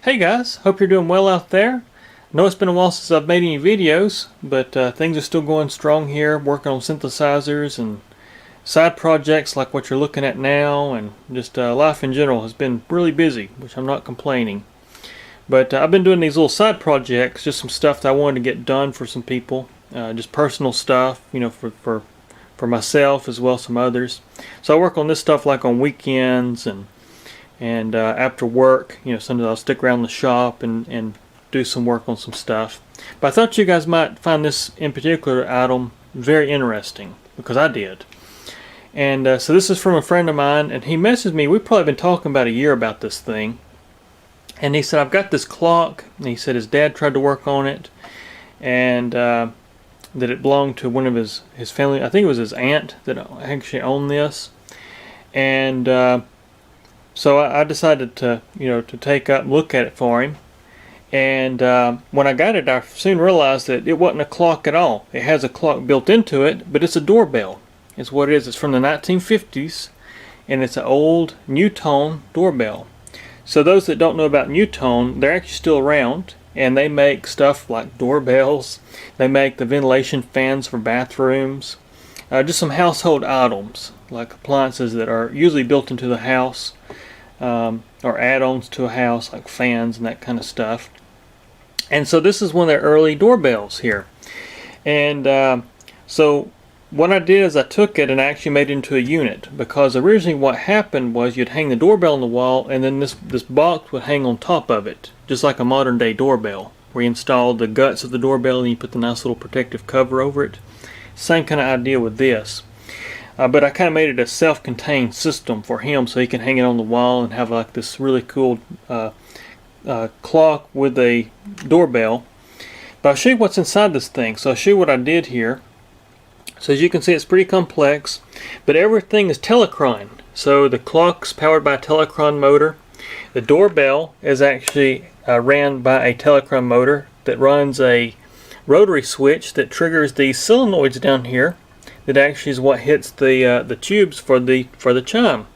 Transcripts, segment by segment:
Hey guys, hope you're doing well out there. I know it's been a while since I've made any videos, but things are still going strong here, working on synthesizers and side projects like what you're looking at now, and just life in general has been really busy, which I'm not complaining. But I've been doing these little side projects, just some stuff that I wanted to get done for some people, just personal stuff, you know, for myself as well as some others. So I work on this stuff like on weekends and after work. You know, sometimes I'll stick around the shop and do some work on some stuff. But I thought you guys might find this in particular item very interesting, because I did. And so this is from a friend of mine, and he messaged me. We've probably been talking about a year about this thing. And he said, I've got this clock, and he said his dad tried to work on it, and that it belonged to one of his family. I think it was his aunt that actually owned this. And so I decided to, to take up and look at it for him. And when I got it, I soon realized that it wasn't a clock at all. It has a clock built into it, but it's a doorbell. It's what it is. It's from the 1950s, and it's an old Nutone doorbell. So those that don't know about Nutone, they're actually still around, and they make stuff like doorbells. They make the ventilation fans for bathrooms. Just some household items, like appliances that are usually built into the house. Or add-ons to a house, like fans and that kind of stuff. And so this is one of their early doorbells here. And so what I did is I took it and actually made it into a unit, because originally what happened was you'd hang the doorbell on the wall, and then this box would hang on top of it, just like a modern day doorbell, where you install the guts of the doorbell and you put the nice little protective cover over it. Same kind of idea with this. But I kind of made it a self-contained system for him, so he can hang it on the wall and have like this really cool clock with a doorbell. But I'll show you what's inside this thing. So I'll show you what I did here. So as you can see, it's pretty complex, but everything is telecron. So the clock's powered by a telecron motor. The doorbell is actually ran by a telecron motor that runs a rotary switch that triggers these solenoids down here. That actually is what hits the tubes for the chime.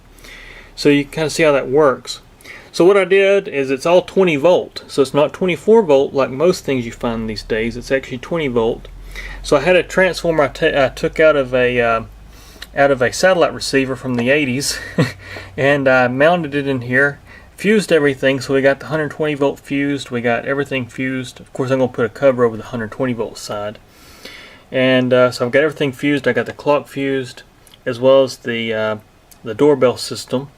So you can kind of see how that works. So what I did is it's all 20 volt. So it's not 24 volt like most things you find these days. It's actually 20 volt. So I had a transformer I took out of a satellite receiver from the 80s, and I mounted it in here, fused everything. So we got the 120 volt fused. We got everything fused. Of course, I'm going to put a cover over the 120 volt side. And so I've got everything fused. I got the clock fused, as well as the doorbell system,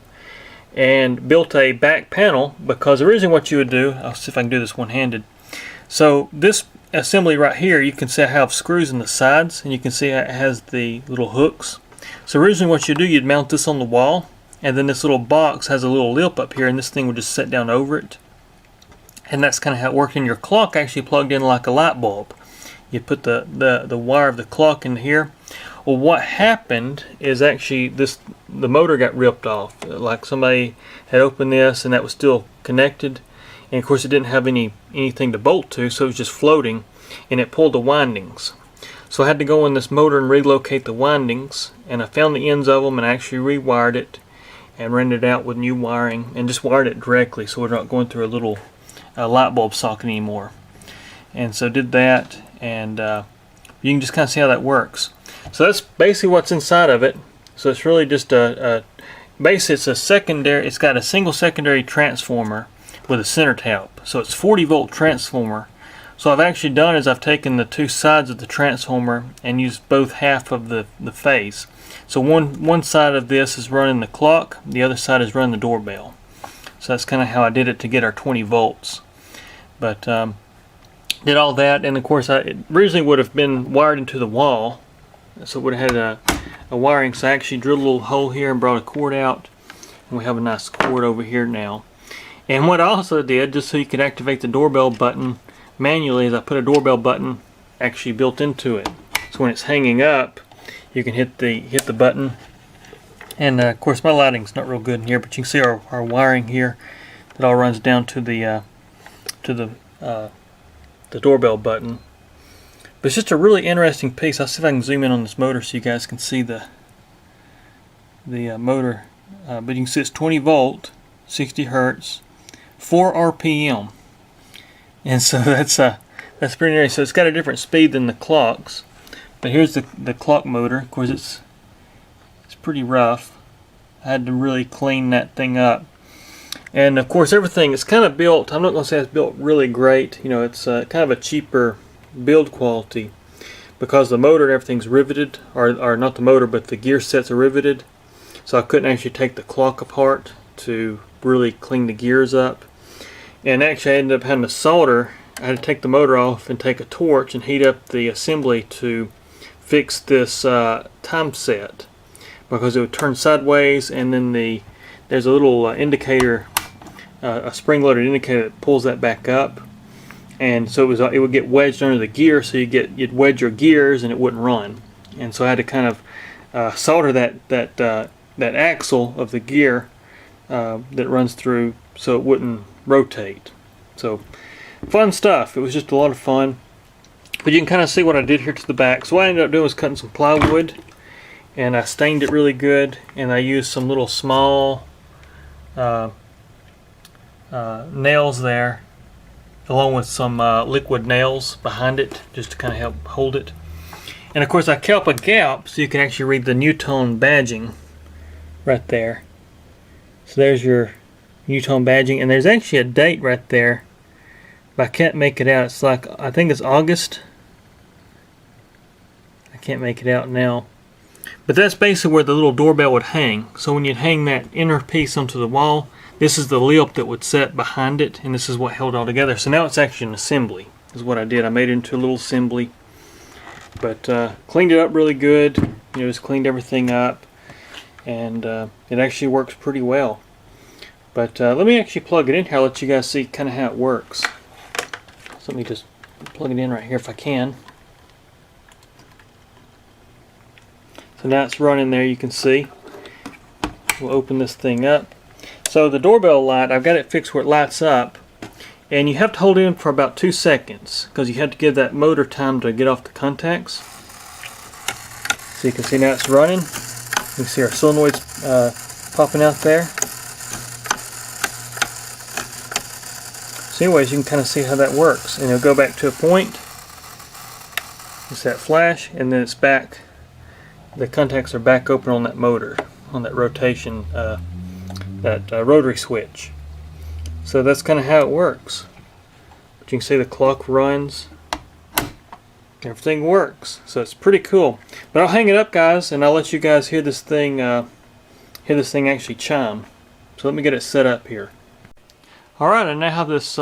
and built a back panel, because originally what you would do, I'll see if I can do this one-handed. So this assembly right here, you can see I have screws in the sides, and you can see it has the little hooks. So originally what you do, you'd mount this on the wall, and then this little box has a little lip up here, and this thing would just set down over it. And that's kind of how it worked. And your clock actually plugged in like a light bulb. You put the wire of the clock in here. Well, what happened is actually the motor got ripped off. Like somebody had opened this and that was still connected, and of course it didn't have anything to bolt to, so it was just floating, and it pulled the windings. So I had to go in this motor and relocate the windings, and I found the ends of them and actually rewired it and ran it out with new wiring, and just wired it directly so we're not going through a little light bulb socket anymore. And so did that. And you can just kind of see how that works. So that's basically what's inside of it. So it's really just basically it's a secondary. It's got a single secondary transformer with a center tap. So it's 40 volt transformer. So I've actually done is I've taken the two sides of the transformer and used both half of the phase. So one side of this is running the clock, the other side is running the doorbell. So that's kind of how I did it to get our 20 volts. But did all that, and of course it originally would have been wired into the wall, so it would have had a wiring. So I actually drilled a little hole here and brought a cord out, and we have a nice cord over here now. And what I also did, just so you could activate the doorbell button manually, is I put a doorbell button actually built into it. So when it's hanging up, you can hit the button. And of course my lighting's not real good in here, but you can see our wiring here that all runs down to the doorbell button. But it's just a really interesting piece. I'll see if I can zoom in on this motor so you guys can see the motor. But you can see it's 20 volt, 60 hertz, 4 RPM. And so that's pretty nice. So it's got a different speed than the clocks. But here's the clock motor. Of course, it's pretty rough. I had to really clean that thing up. And of course, everything is kind of built. I'm not going to say it's built really great. You know, it's kind of a cheaper build quality because the motor and everything's riveted, or not the motor, but the gear sets are riveted. So I couldn't actually take the clock apart to really clean the gears up. And actually, I ended up having to solder. I had to take the motor off and take a torch and heat up the assembly to fix this time set, because it would turn sideways, and then there's a little indicator, a spring-loaded indicator that pulls that back up, and so it would get wedged under the gear, so you'd wedge your gears and it wouldn't run. And so I had to kind of solder that axle of the gear that runs through so it wouldn't rotate. So fun stuff. It was just a lot of fun. But you can kind of see what I did here to the back. So what I ended up doing was cutting some plywood, and I stained it really good, and I used some little small nails there, along with some liquid nails behind it, just to kind of help hold it. And of course I kept a gap so you can actually read the Nutone badging right there. So there's your Nutone badging, and there's actually a date right there, but I can't make it out. It's like, I think it's August. I can't make it out now. But that's basically where the little doorbell would hang. So when you'd hang that inner piece onto the wall, this is the lip that would set behind it, and this is what held it all together. So now it's actually an assembly, is what I did. I made it into a little assembly. But cleaned it up really good. You know, just cleaned everything up, and it actually works pretty well. But let me actually plug it in here. I'll let you guys see kind of how it works. So let me just plug it in right here if I can. So now it's running there, you can see. We'll open this thing up. So the doorbell light, I've got it fixed where it lights up, and you have to hold it in for about 2 seconds because you have to give that motor time to get off the contacts. So you can see now it's running. You can see our solenoids popping out there. So anyways, you can kind of see how that works, and it'll go back to a point. It's that flash, and then it's back. The contacts are back open on that motor, on that rotation, rotary switch. So that's kind of how it works. But you can see the clock runs. Everything works. So it's pretty cool. But I'll hang it up, guys, and I'll let you guys hear this thing actually chime. So let me get it set up here. Alright, I now have this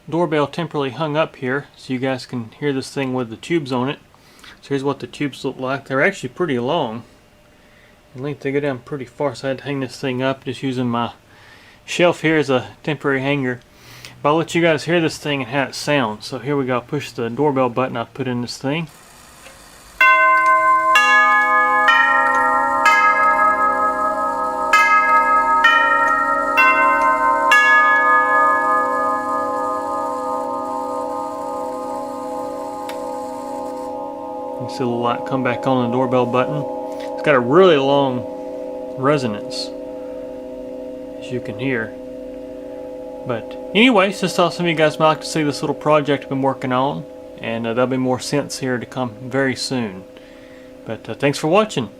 doorbell temporarily hung up here, so you guys can hear this thing with the tubes on it. So here's what the tubes look like. They're actually pretty long in length. They go down pretty far, so I had to hang this thing up just using my shelf here as a temporary hanger. But I'll let you guys hear this thing and how it sounds. So here we go. I'll push the doorbell button I put in this thing. You see the light come back on the doorbell button. It's got a really long resonance, as you can hear. But anyways, just thought some of you guys might like to see this little project I've been working on, and there'll be more synths here to come very soon. But thanks for watching.